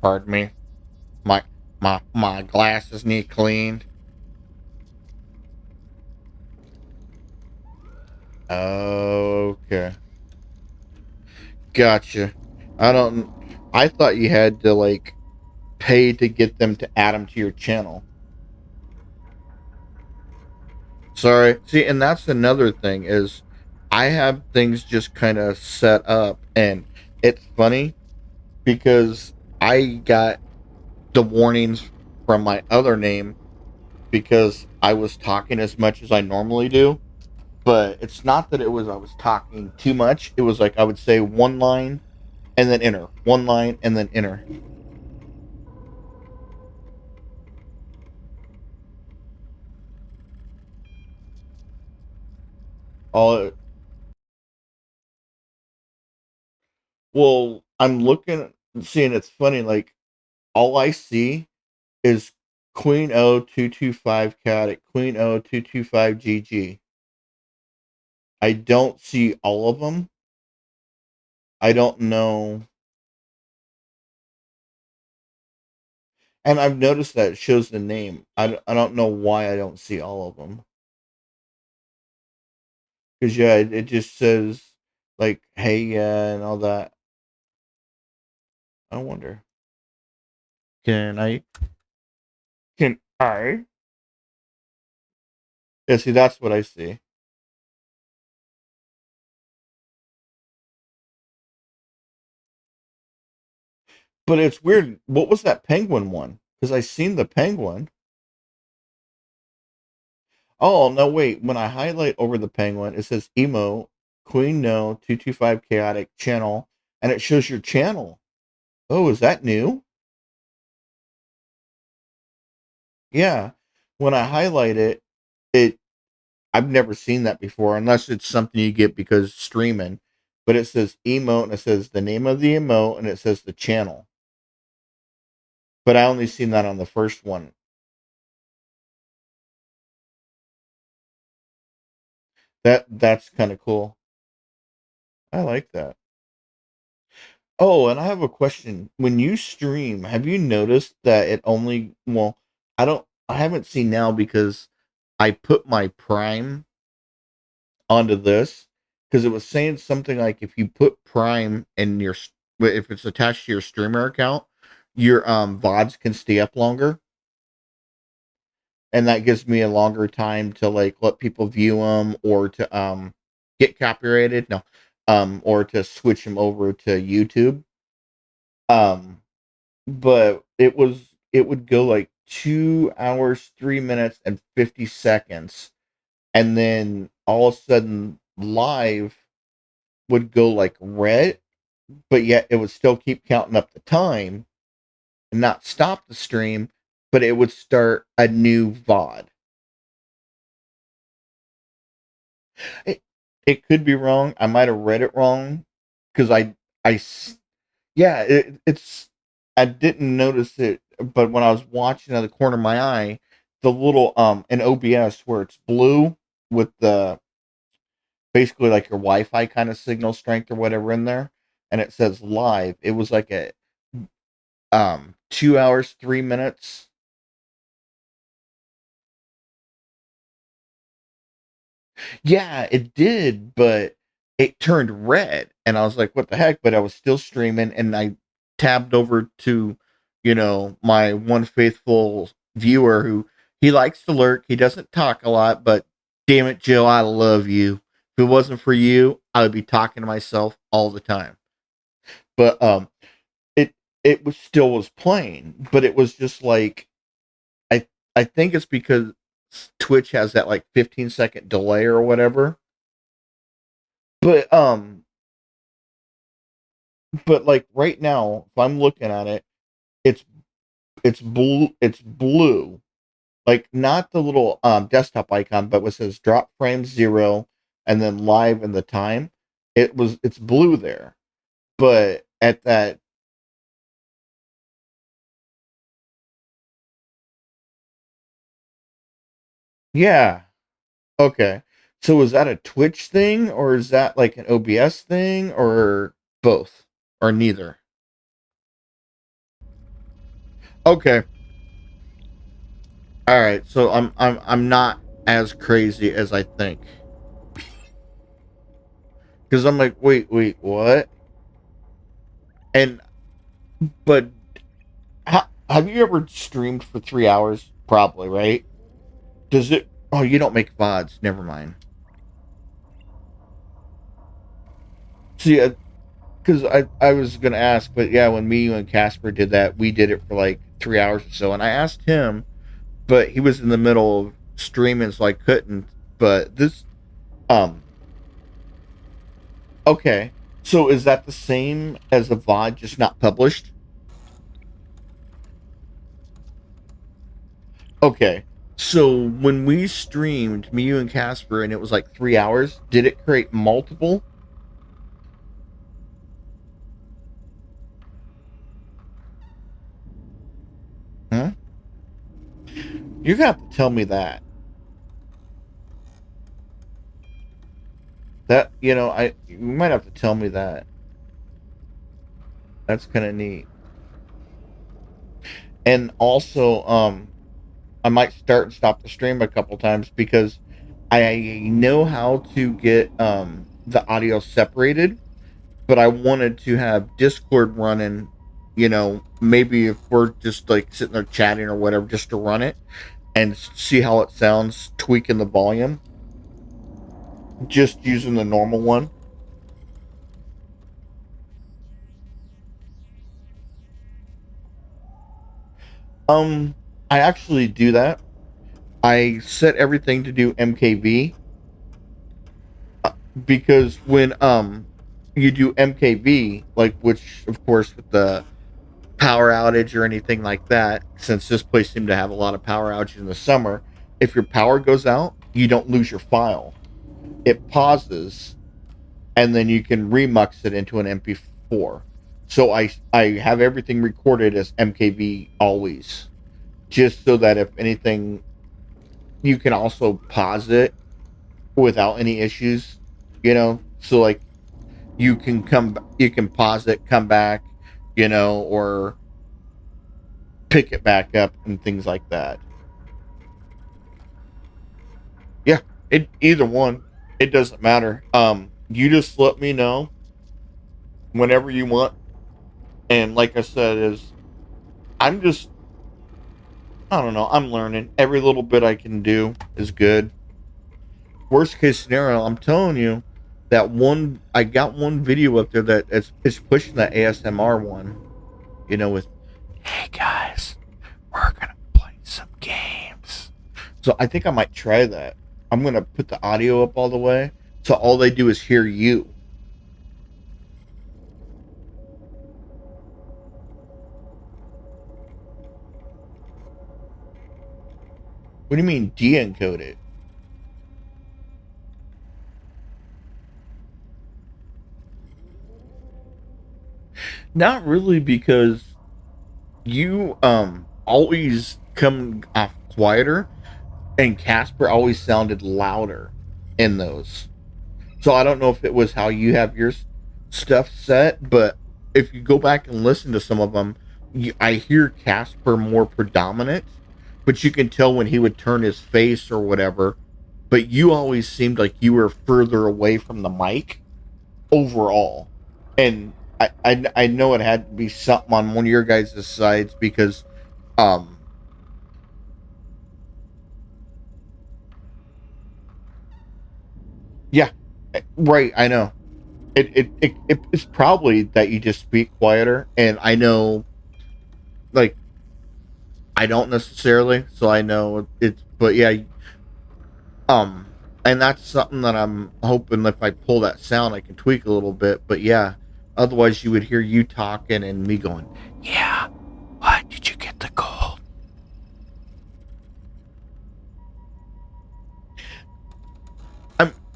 Pardon me. My my glasses need cleaned. Okay. Gotcha. I don't. I thought you had to like pay to get them to add them to your channel. Sorry. See, and that's another thing is I have things just kind of set up, and it's funny because I got the warnings from my other name because I was talking as much as I normally do. But it's not that it was I was talking too much. It was like I would say one line and then enter, one line and then enter. All well, I'm looking, seeing it's funny. Like all I see is Queen O 225 Cat, Queen O 225 GG. I don't see all of them. I don't know, and I've noticed that it shows the name. I don't know why I don't see all of them. Because yeah, it just says like hey yeah and all that. I wonder. Can I? Can I? Yeah, see, that's what I see. But it's weird. What was that penguin one? Because I seen the penguin. Oh no, wait. When I highlight over the penguin, it says emo Queen No 225 Chaotic channel, and it shows your channel. Oh, is that new? Yeah. When I highlight it, it I've never seen that before, unless it's something you get because streaming. But it says emote, and it says the name of the emote, and it says the channel. But I only seen that on the first one. That's kind of cool. I like that. Oh, and I have a question. When you stream, have you noticed that it only, well, I haven't seen now because I put my Prime onto this because it was saying something like if you put Prime in your, if it's attached to your streamer account, your VODs can stay up longer, and that gives me a longer time to like let people view them or to get copyrighted, no, or to switch them over to YouTube. Um, but it would go like 2 hours, 3 minutes, and 50 seconds, and then all of a sudden live would go like red, but yet it would still keep counting up the time and not stop the stream, but it would start a new VOD. It, it could be wrong. I might have read it wrong because yeah, it's I didn't notice it, but when I was watching out of the corner of my eye, the little in OBS where it's blue with the basically like your Wi-Fi kind of signal strength or whatever in there, and it says live. It was like a 2 hours, 3 minutes. Yeah, it did, but it turned red, and I was like, "What the heck?" But I was still streaming, and I tabbed over to, my one faithful viewer who he likes to lurk. He doesn't talk a lot, but damn it, Joe, I love you. If it wasn't for you, I would be talking to myself all the time. But it still was playing, but it was just like I I think it's because Twitch has that like 15-second delay or whatever. But like right now, if I'm looking at it, it's it's blue. Like not the little desktop icon, but what says drop frame 0 and then live in the time. It's blue there. But at that, yeah. Okay. So is that a Twitch thing or is that like an OBS thing or both or neither? Okay. All right. So I'm not as crazy as I think. Because I'm like, wait, what? And but have you ever streamed for 3 hours? Probably, right? Does it? Oh, you don't make VODs. Never mind. See, because I was gonna ask, but yeah, when me, you, and Casper did that, we did it for like 3 hours or so, and I asked him, but he was in the middle of streaming, so I couldn't. But this, um, okay, so is that the same as a VOD, just not published? Okay, so when we streamed, me, you, and Casper, and it was like 3 hours, did it create multiple? Huh? You're gonna have to tell me that. That you might have to tell me that. That's kind of neat. And also, I might start and stop the stream a couple times because I know how to get the audio separated, but I wanted to have Discord running. Maybe if we're just like sitting there chatting or whatever, just to run it and see how it sounds, tweaking the volume, just using the normal one. Um, I actually do that. I set everything to do MKV because when you do MKV, like which of course with the power outage or anything like that, since this place seemed to have a lot of power outages in the summer, if your power goes out, you don't lose your file. It pauses and then you can remux it into an MP4. So I have everything recorded as MKV always, just so that if anything, you can also pause it without any issues. So like you can pause it, come back, or pick it back up and things like that. Yeah, it either one. It doesn't matter. You just let me know whenever you want. And like I said, is I'm just I don't know. I'm learning. Every little bit I can do is good. Worst case scenario, I'm telling you that one. I got one video up there that it's pushing the ASMR one. With hey guys, we're gonna play some games. So I think I might try that. I'm gonna put the audio up all the way, so all they do is hear you. What do you mean de-encode it? Not really, because you always come off quieter, and Casper always sounded louder in those. So I don't know if it was how you have your stuff set, but if you go back and listen to some of them, I hear Casper more predominant, but you can tell when he would turn his face or whatever. But you always seemed like you were further away from the mic overall, and I know it had to be something on one of your guys' sides because um yeah, right, I know. It's probably that you just speak quieter, and I know, like, I don't necessarily, so I know it's, but yeah, and that's something that I'm hoping if I pull that sound, I can tweak a little bit, but yeah, otherwise you would hear you talking and me going, yeah, what did you get the cold?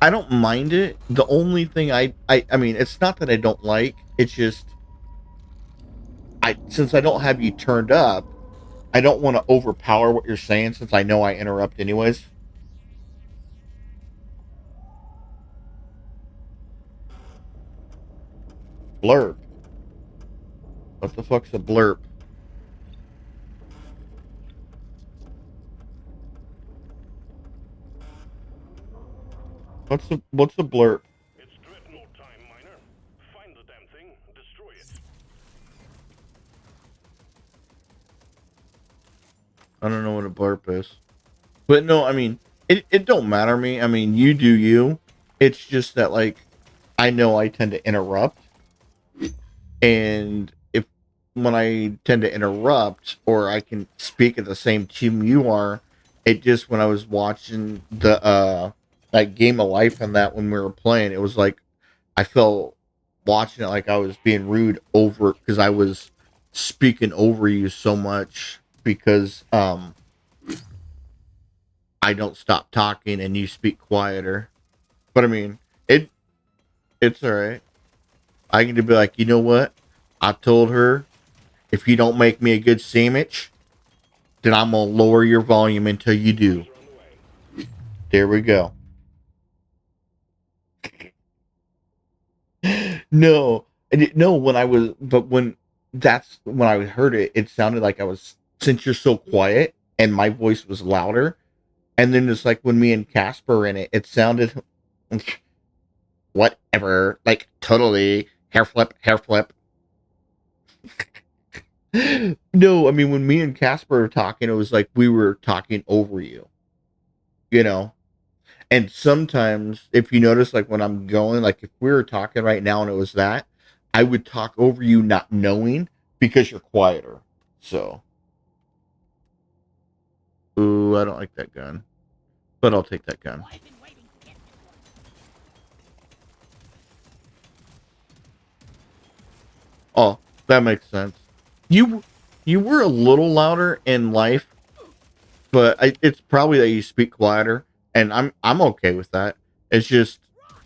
I don't mind it. The only thing I mean, it's not that I don't like, it's just since I don't have you turned up, I don't want to overpower what you're saying since I know I interrupt anyways. Blurb. What the fuck's a blurb? What's the blurb? It's dreadnought time, miner. Find the damn thing, destroy it. I don't know what a blurb is. But no, I mean, it don't matter to me. I mean, you do you. It's just that like I know I tend to interrupt, and if when I tend to interrupt or I can speak at the same team you are, it just when I was watching the like Game of Life and that when we were playing, it was like I felt watching it like I was being rude over because I was speaking over you so much because I don't stop talking and you speak quieter. But I mean, it's all right. I can just be like, you know what? I told her if you don't make me a good sandwich, then I'm gonna lower your volume until you do. Hordes are on the way. There we go. No, no. When I was, but when that's when I heard it, it sounded like I was since you're so quiet and my voice was louder. And then it's like when me and Casper were in it, it sounded whatever, like totally hair flip, hair flip. No, I mean when me and Casper were talking, it was like we were talking over you, you know. And sometimes, if you notice, like when I'm going, like if we were talking right now and it was that, I would talk over you not knowing because you're quieter. So, ooh, I don't like that gun, but I'll take that gun. Oh, that makes sense. You you were a little louder in life, but it's probably that you speak quieter, and I'm okay with that. It's just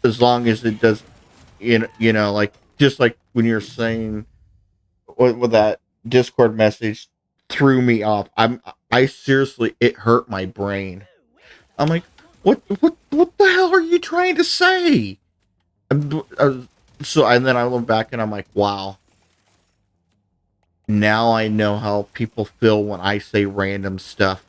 as long as it does, you know, like just like when you're saying with that Discord message threw me off. I seriously it hurt my brain. I'm like, what the hell are you trying to say? So and then I went back and I'm like, wow. Now I know how people feel when I say random stuff,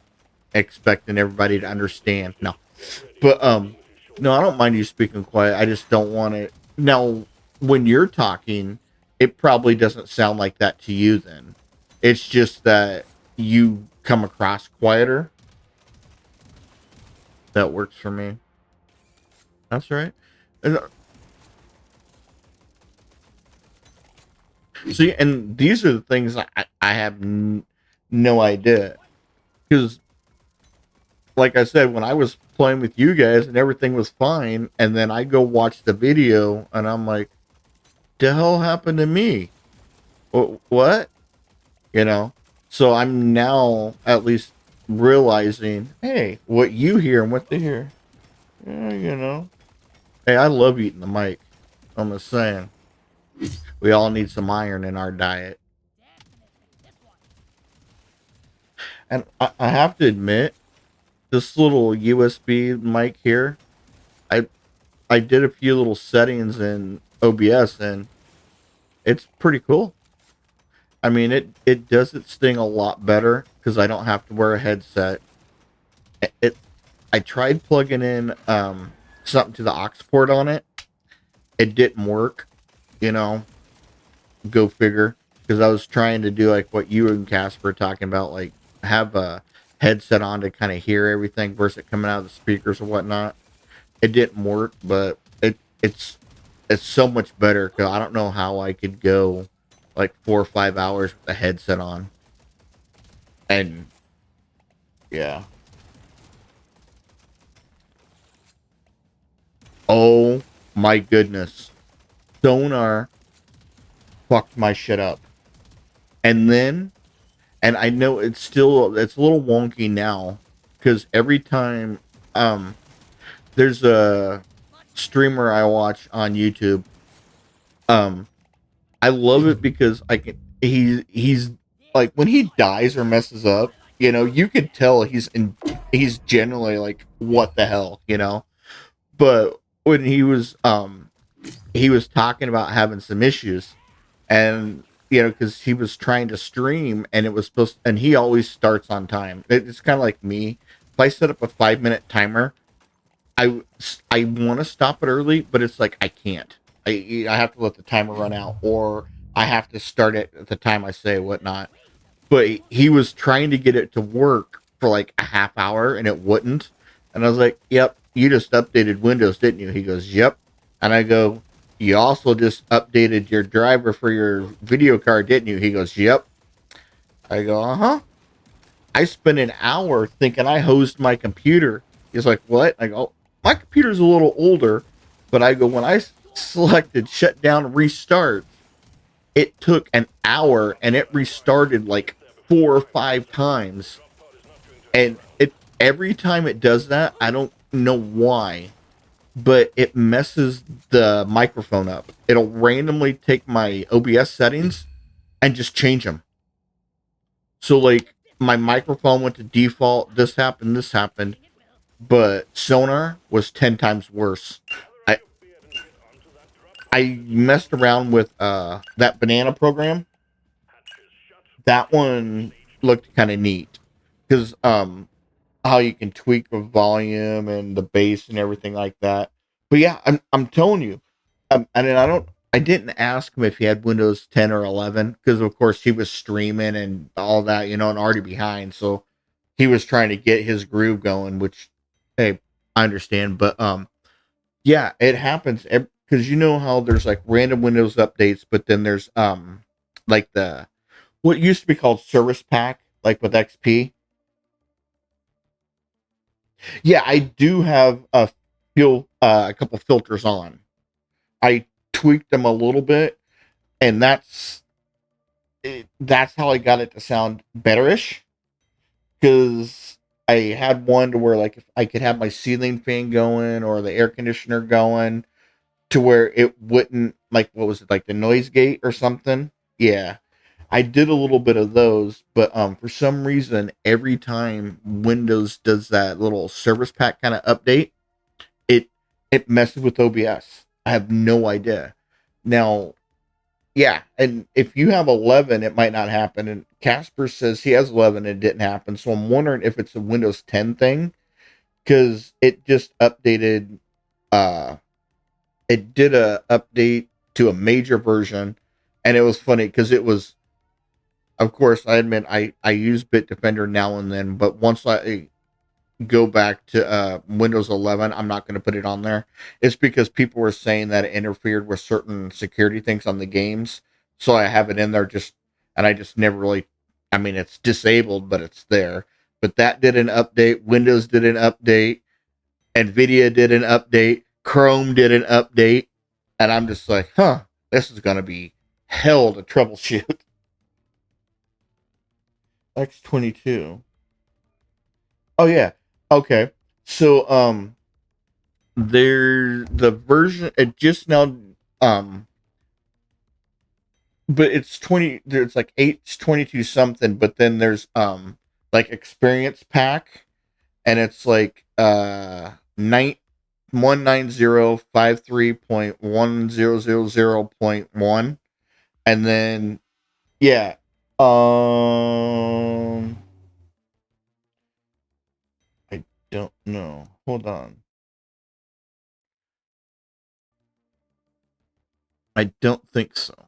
expecting everybody to understand. No, Ready. but Unit no, I showing. don't mind you speaking quiet. I just don't want it. Now, when you're talking, it probably doesn't sound like that to you. Then it's just that you come across quieter. That works for me. That's right. And, see, and these are the things I have no idea because like I said, when I was playing with you guys and everything was fine, and then I go watch the video and I'm like, the hell happened to me? What? You know? So I'm now at least realizing, hey, what you hear and what they hear. Yeah, you know. Hey, I love eating the mic. I'm just saying. We all need some iron in our diet. And I have to admit, this little USB mic here, I I did a few little settings in OBS and it's pretty cool. I mean, it does its thing a lot better because I don't have to wear a headset. It I tried plugging in something to the aux port on it. It didn't work. You know, go figure. Because I was trying to do like what you and Casper are talking about, like have a headset on to kind of hear everything versus it coming out of the speakers or whatnot. It didn't work, but it's so much better because I don't know how I could go like 4 or 5 hours with a headset on. And yeah. Oh my goodness. Sonar fucked my shit up. And then, and I know it's a little wonky now because every time, um, there's a streamer I watch on YouTube. Um, I love it because I can, he's like, when he dies or messes up, you know, you could tell he's generally like, what the hell, you know? But when he was talking about having some issues and you know because he was trying to stream and it was supposed and he always starts on time. It's kind of like me. If I set up a 5 minute timer I want to stop it early, but it's like I can't. I have to let the timer run out, or I have to start it at the time I say whatnot. But he was trying to get it to work for like a half hour, and it wouldn't. And I was like, "Yep, you just updated Windows, didn't you?" He goes, "Yep." And I go, "You also just updated your driver for your video card, didn't you?" He goes, "Yep." I go, "Uh huh." I spent an hour thinking I hosed my computer. He's like, "What?" I go, "My computer's a little older," but I go, when I selected shut down restart, it took an hour and it restarted like 4 or 5 times. And it every time it does that, I don't know why, but it messes the microphone up. It'll randomly take my OBS settings and just change them. So like my microphone went to default, this happened, but sonar was 10 times worse. I I messed around with that banana program. That one looked kind of neat because how you can tweak the volume and the bass and everything like that. But yeah, I'm telling you, and then I didn't ask him if he had Windows 10 or 11 because of course he was streaming and all that, and already behind, so he was trying to get his groove going, which hey, I understand. But yeah, it happens because you know how there's like random Windows updates, but then there's like the what used to be called Service Pack, like with XP. Yeah, I do have a couple filters on. I tweaked them a little bit, and that's how I got it to sound betterish. Because I had one to where like if I could have my ceiling fan going or the air conditioner going to where it wouldn't, like, what was it, like the noise gate or something. Yeah, I did a little bit of those, but for some reason every time Windows does that little service pack kind of update, it it messes with OBS. I have no idea. Now, yeah, and if you have 11, it might not happen. And Casper says he has 11 and it didn't happen. So I'm wondering if it's a Windows 10 thing because it just updated. Uh, it did a update to a major version, and it was funny because it was. Of course, I admit I use Bitdefender now and then, but once I go back to Windows 11, I'm not going to put it on there. It's because people were saying that it interfered with certain security things on the games. So I have it in there and I just never really, I mean, it's disabled, but it's there. But that did an update. Windows did an update. NVIDIA did an update. Chrome did an update. And I'm just like, huh, this is going to be hell to troubleshoot. X22. Oh, yeah. Okay. So, there the version it just now um but it's 20, there's like 822 something, but then there's like experience pack, and it's like 19053.1000.1, and then yeah, um I don't know, hold on, I don't think so.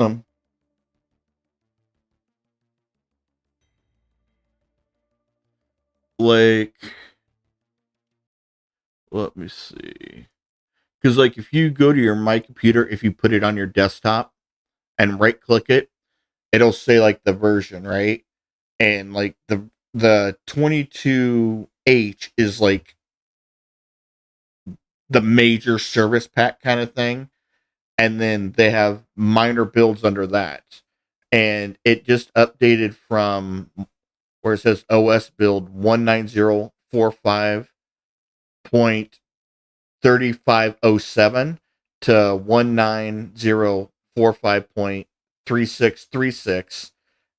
um like, let me see. Because like if you go to your my computer, if you put it on your desktop and right click it, it'll say like the version, right? And like the 22H is like the major service pack kind of thing, and then they have minor builds under that. And it just updated from where it says OS build 19045.3507 to 19045.3636,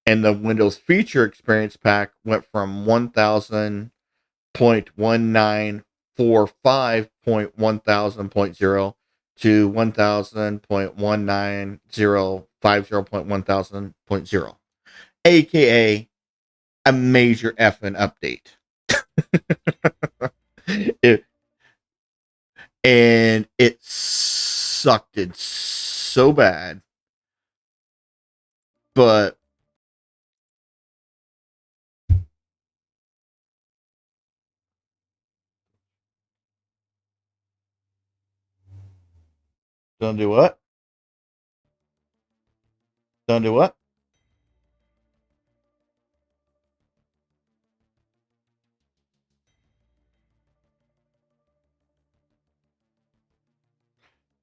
and the Windows Feature Experience Pack went from 1000.1945.1000.0 to 1000.19050.1000.0, aka a major effing update. it, and it sucked it so bad. But don't do what? Don't do what?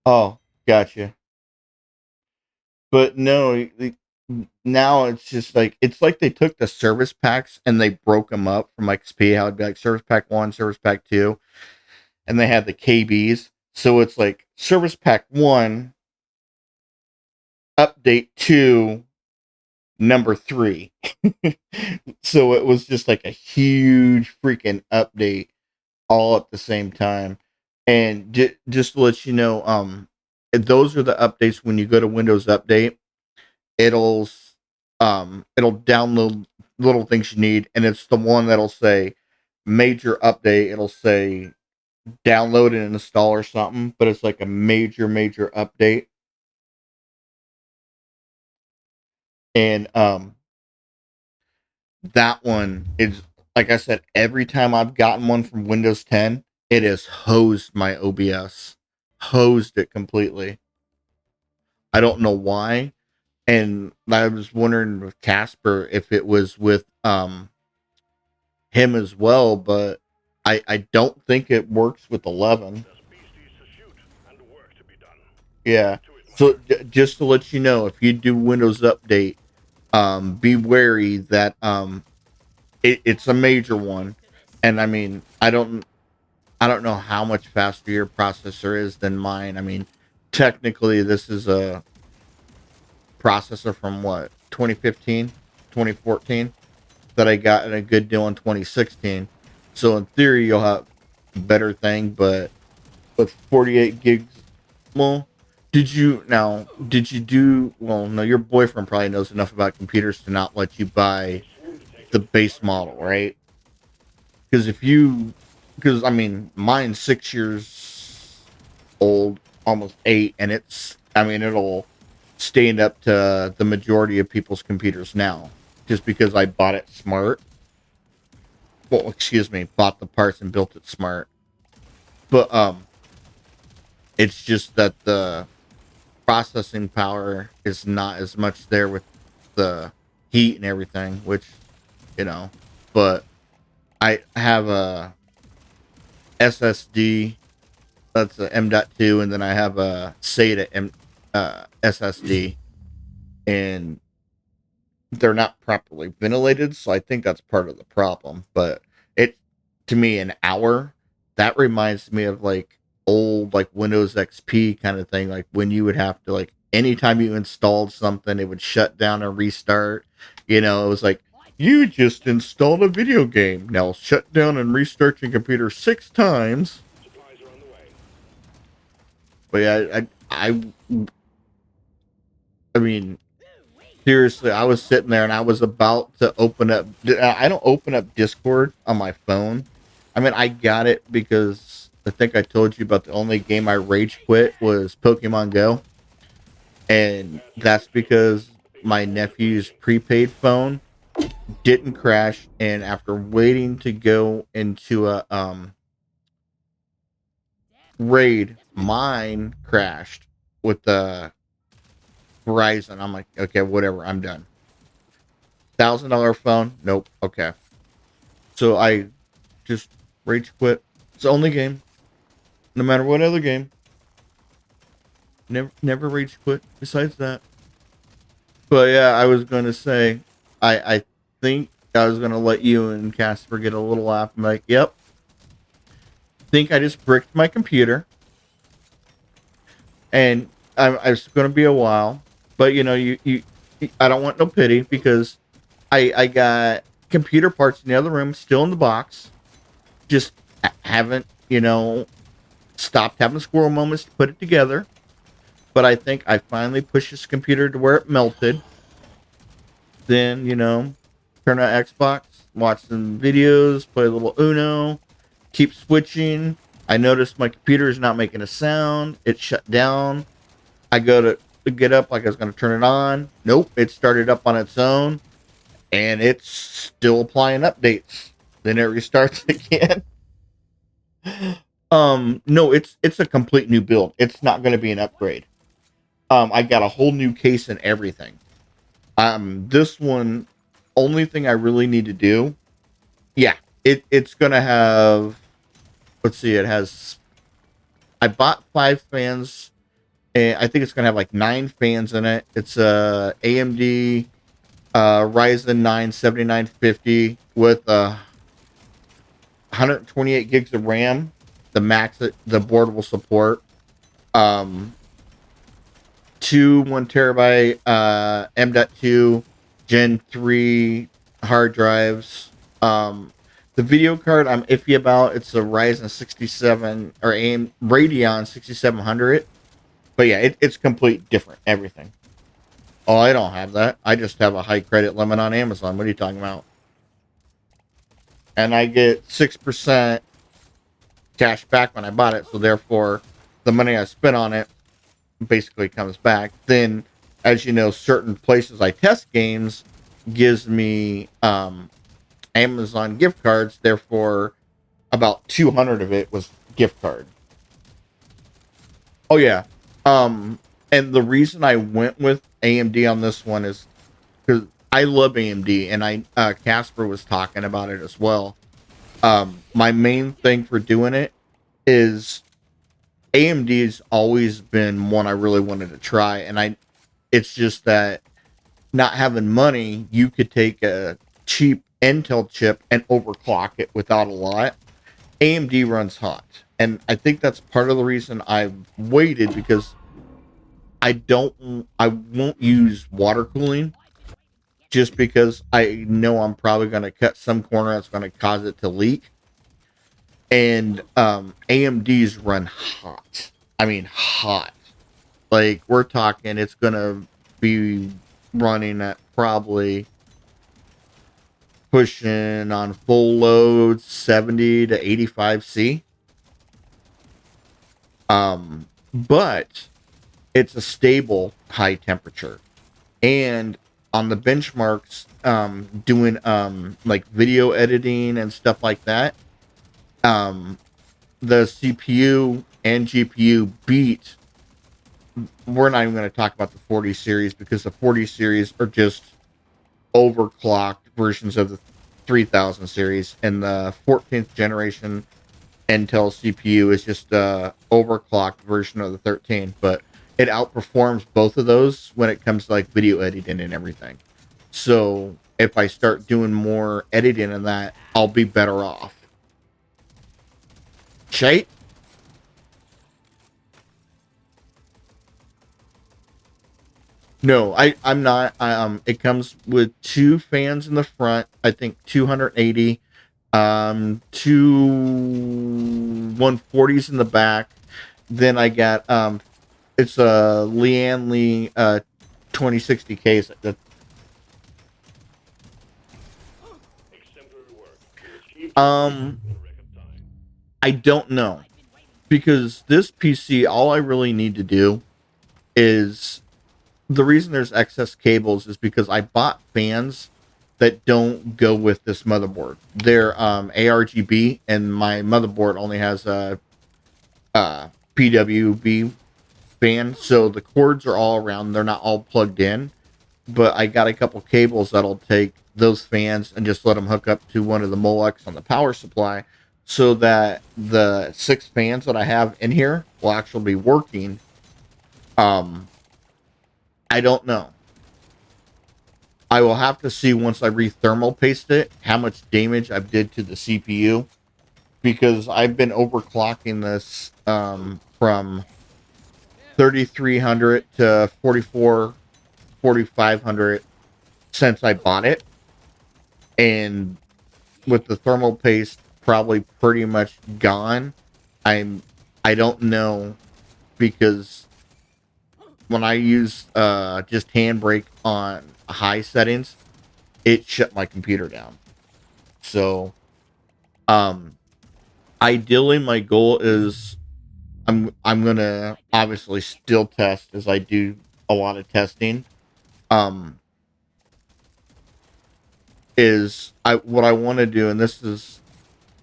Oh, gotcha. But no, now it's just like it's like they took the service packs and they broke them up from XP. How it'd be like service pack 1, service pack 2, and they had the KBs. So it's like service pack 1, update 2, number 3. So it was just like a huge freaking update all at the same time. And just to let you know, those are the updates when you go to Windows Update. It'll it'll download little things you need, and it's the one that'll say major update. It'll say download and install or something, but it's like a major update. And that one is, like I said, every time I've gotten one from Windows 10, it has hosed my OBS, hosed it completely. I don't know why. And I was wondering with Casper if it was with him as well, but I don't think it works with 11. Yeah. So just to let you know, if you do Windows Update, be wary that it's a major one, and I mean I don't know how much faster your processor is than mine. I mean, technically this is a processor from what 2015, 2014 that I got at a good deal in 2016. So in theory you'll have a better thing, but with 48 gigs, well, did you do well, no, your boyfriend probably knows enough about computers to not let you buy the base model, right? Because if you, because I mean, mine's 6 years old, almost 8, and it's, I mean, it'll stand up to the majority of people's computers now, just because I bought it smart. Well, excuse me, bought the parts and built it smart. But it's just that the processing power is not as much there with the heat and everything, which, you know, but I have a SSD that's a M.2, and then I have a SATA SSD, and they're not properly ventilated, so I think that's part of the problem. But it, to me, an hour, that reminds me of like old like Windows XP kind of thing, like when you would have to, like, anytime you installed something it would shut down and restart. It was like, you just installed a video game, now shut down and restart your computer 6 times. But yeah, I mean, seriously, I was sitting there and I was about to open up. I don't open up Discord on my phone. I mean, I got it because I think I told you about the only game I rage quit was Pokemon Go. And that's because my nephew's prepaid phone didn't crash. And after waiting to go into a raid, mine crashed with the Verizon. I'm like, okay, whatever, I'm done. $1,000 phone, nope, okay. So I just rage quit. It's the only game. No matter what other game. Never rage quit besides that. But yeah, I was gonna say, I think I was gonna let you and Casper get a little laugh. I'm like, yep. Think I just bricked my computer. And it's gonna be a while. But you I don't want no pity, because I got computer parts in the other room still in the box. Just haven't, stopped having squirrel moments to put it together. But I think I finally pushed this computer to where it melted. Then, turn on Xbox. watch some videos, play a little Uno, keep switching. I noticed my computer is not making a sound. It shut down. I go to get up like I was going to turn it on. Nope, it started up on its own, and it's still applying updates. Then it restarts again. No, it's a complete new build. It's not going to be an upgrade. I got a whole new case and everything. This one, only thing I really need to do, yeah, it's gonna have. Let's see, it has. I bought 5 fans, and I think it's gonna have like 9 fans in it. It's a AMD Ryzen 9 7950 with 128 gigs of RAM, the max that the board will support. Um, two 1 terabyte M.2 Gen 3 hard drives. The video card I'm iffy about. It's a Ryzen 67 or AM Radeon 6700. But yeah, it's complete different everything. Oh, I don't have that. I just have a high credit limit on Amazon. What are you talking about? And I get 6% cash back when I bought it, so therefore the money I spent on it basically comes back. Then, as you know, certain places I test games gives me Amazon gift cards. Therefore, about 200 of it was gift card. Oh yeah. And the reason I went with AMD on this one is because I love AMD, and I Casper was talking about it as well. My main thing for doing it is AMD's always been one I really wanted to try, and it's just that not having money, you could take a cheap Intel chip and overclock it without a lot. AMD runs hot, and I think that's part of the reason I've waited, because I won't use water cooling, just because I know I'm probably going to cut some corner that's going to cause it to leak. And AMD's run hot. I mean, hot. Like, we're talking, it's going to be running at probably pushing on full loads 70 to 85 C. But it's a stable high temperature. And on the benchmarks, doing like video editing and stuff like that, the CPU and GPU beat. We're not even going to talk about the 40 series, because the 40 series are just overclocked versions of the 3000 series, and the 14th generation Intel CPU is just a overclocked version of the 13. But it outperforms both of those when it comes to like video editing and everything. So if I start doing more editing in that, I'll be better off. Shite? No, I'm not. It comes with 2 fans in the front. I think 280, two 140s in the back. Then I got it's a Lian Li 2060 case. Um, I don't know, because this PC, all I really need to do is, the reason there's excess cables is because I bought fans that don't go with this motherboard. They're ARGB, and my motherboard only has a PWB fan, so the cords are all around. They're not all plugged in, but I got a couple cables that'll take those fans and just let them hook up to one of the Molex on the power supply, so that the 6 fans that I have in here will actually be working. I don't know. I will have to see once I re-thermal paste it how much damage I've did to the CPU, because I've been overclocking this from 3300 to 4500 since I bought it, and with the thermal paste probably pretty much gone, I don't know, because when I use just handbrake on high settings, it shut my computer down. So, um, ideally, my goal is I'm gonna obviously still test as I do a lot of testing. Um, is I what I want to do, and this is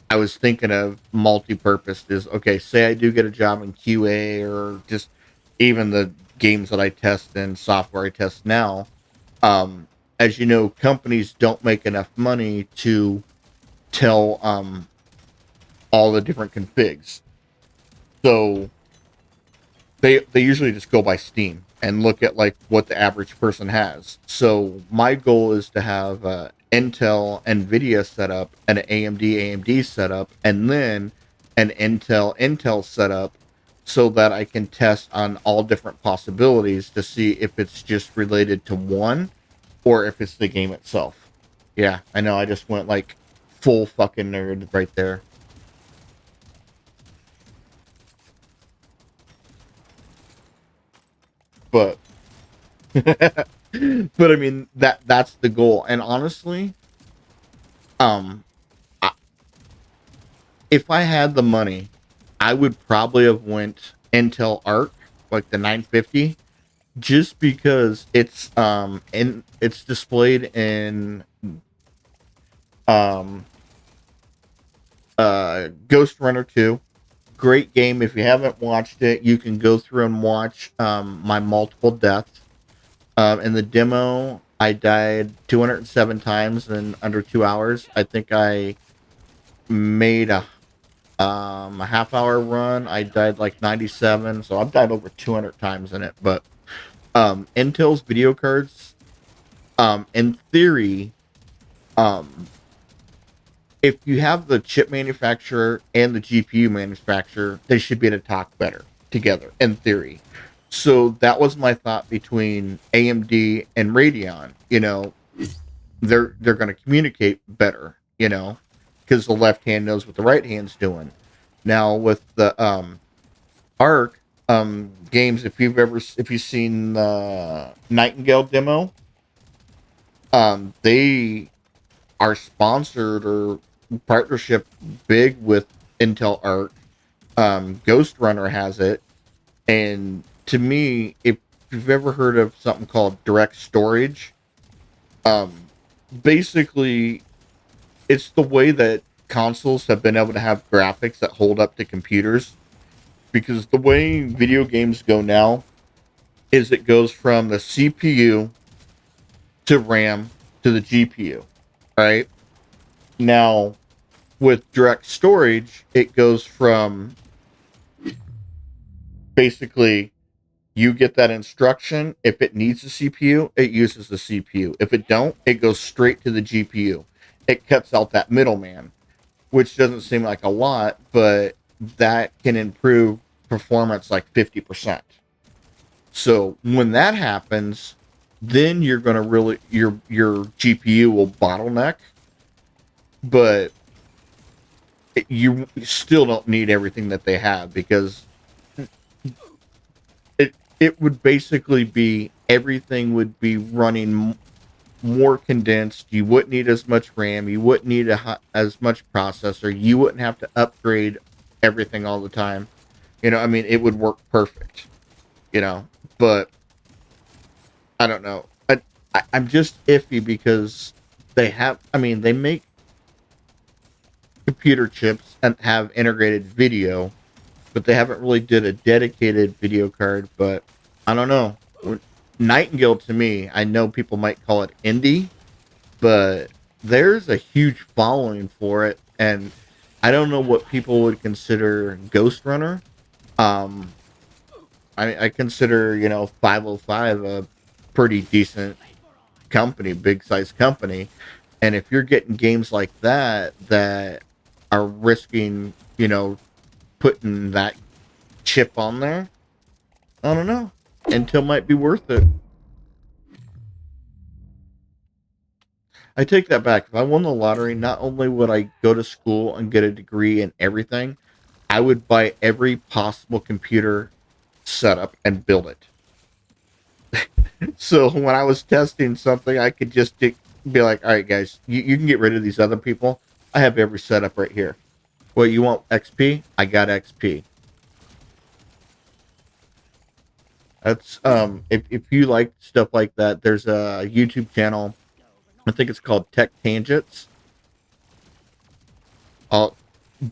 I was thinking of multi-purpose. Is okay. Say I do get a job in QA or just even the games that I test and software I test now. Um, as you know, companies don't make enough money to tell all the different configs. So they usually just go by Steam and look at like what the average person has. So my goal is to have Intel NVIDIA setup and an AMD setup, and then an Intel setup, so that I can test on all different possibilities to see if it's just related to one or if it's the game itself. Yeah, I know. I just went like full fucking nerd right there, but but I mean that's the goal. And honestly, um, I, if I had the money, I would probably have went Intel Arc, like the 950, just because it's displayed in um Ghost Runner 2. Great game. If you haven't watched it, you can go through and watch my multiple deaths. In the demo, I died 207 times in under 2 hours. I think I made a half hour run. I died like 97, so I've died over 200 times in it. But Intel's video cards, in theory, um, if you have the chip manufacturer and the GPU manufacturer, they should be able to talk better together, in theory. So that was my thought between AMD and Radeon. They're going to communicate better, because the left hand knows what the right hand's doing. Now with the Arc games, if you've seen the Nightingale demo, they are sponsored or partnership big with Intel Arc. Ghost Runner has it, and to me, if you've ever heard of something called direct storage, um, basically it's the way that consoles have been able to have graphics that hold up to computers, because the way video games go now is it goes from the CPU to RAM to the GPU, right? Now, with direct storage, it goes from basically you get that instruction. If it needs a CPU, it uses the CPU. If it don't, it goes straight to the GPU. It cuts out that middleman, which doesn't seem like a lot, but that can improve performance like 50%. So when that happens, then you're going to really your GPU will bottleneck, but you still don't need everything that they have, because it would basically be everything would be running more condensed. You wouldn't need as much RAM. You wouldn't need as much processor. You wouldn't have to upgrade everything all the time. I mean, it would work perfect. But I don't know. I'm just iffy because they make computer chips and have integrated video, but they haven't really did a dedicated video card. But I don't know. Nightingale, to me, I know people might call it indie, but there's a huge following for it, and I don't know what people would consider Ghost Runner. Um, I consider 505 a pretty decent company, big size company, and if you're getting games like that are risking putting that chip on there, I don't know. Intel might be worth it. I take that back. If I won the lottery, not only would I go to school and get a degree in everything, I would buy every possible computer setup and build it. So when I was testing something, I could just be like, all right, guys, you can get rid of these other people. I have every setup right here. What, you want XP? I got XP. That's if you like stuff like that, there's a YouTube channel. I think it's called Tech Tangents. Uh,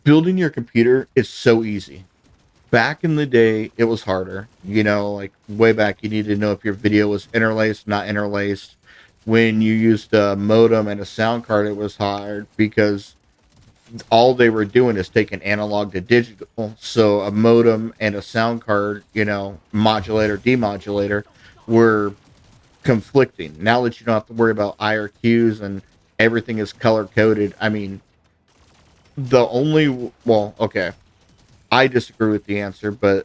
Building your computer is so easy. Back in the day, it was harder. You know, like way back, you needed to know if your video was interlaced, not interlaced. When you used a modem and a sound card, it was hard because all they were doing is taking analog to digital. So a modem and a sound card, you know, modulator, demodulator, were conflicting. Now that you don't have to worry about IRQs and everything is color coded, I mean, the only, well, okay, I disagree with the answer, but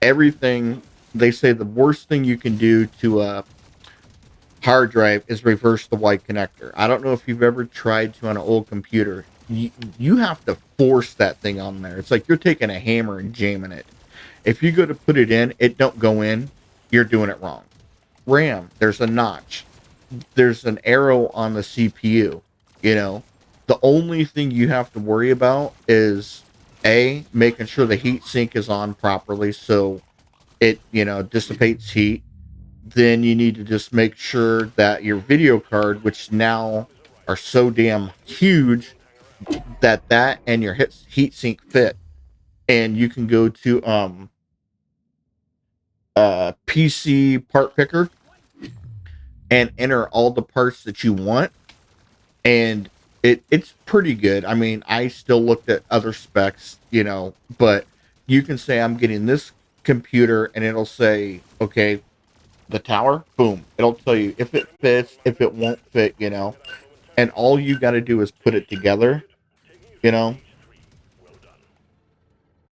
everything, they say the worst thing you can do to a hard drive is reverse the white connector. I don't know if you've ever tried to on an old computer. You have to force that thing on there. It's like you're taking a hammer and jamming it. If you go to put it in, it don't go in. You're doing it wrong. RAM, there's a notch. There's an arrow on the CPU. You know, the only thing you have to worry about is making sure the heat sink is on properly so it, you know, dissipates heat. Then you need to just make sure that your video card, which now are so damn huge, that and your heat sink fit. And you can go to PC part picker and enter all the parts that you want, and it's pretty good. I mean, I still looked at other specs, you know, but you can say I'm getting this computer, and it'll say, okay, the tower, boom. It'll tell you if it fits, if it won't fit, you know. And all you got to do is put it together, you know.